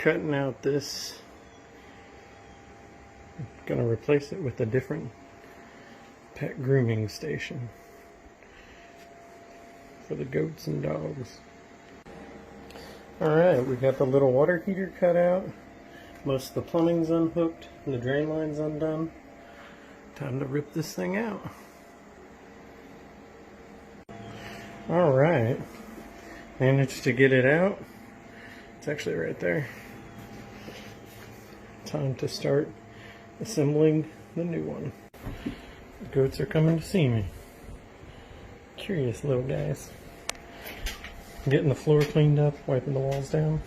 cutting out this. I'm gonna replace it with a different pet grooming station for the goats and dogs. Alright, we got the little water heater cut out. Most of the plumbing's unhooked and the drain line's undone. Time to rip this thing out. Alright, managed to get it out. It's actually right there. Time to start assembling the new one. The goats are coming to see me. Curious little guys. Getting the floor cleaned up, wiping the walls down,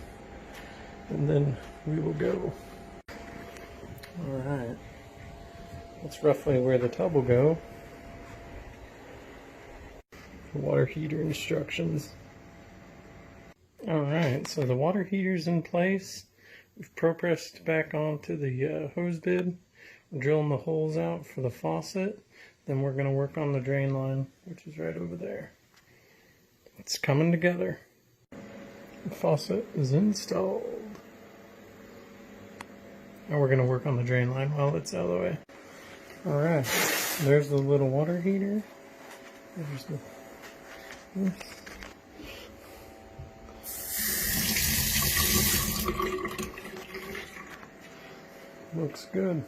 and then we will go. Alright, that's roughly where the tub will go. Water heater instructions. Alright, so the water heater's in place. We've pro-pressed back onto the hose bib. We're drilling the holes out for the faucet. Then we're going to work on the drain line, which is right over there. It's coming together. The faucet is installed. Now we're going to work on the drain line while it's out of the way. Alright, there's the little water heater. There's the... Looks good.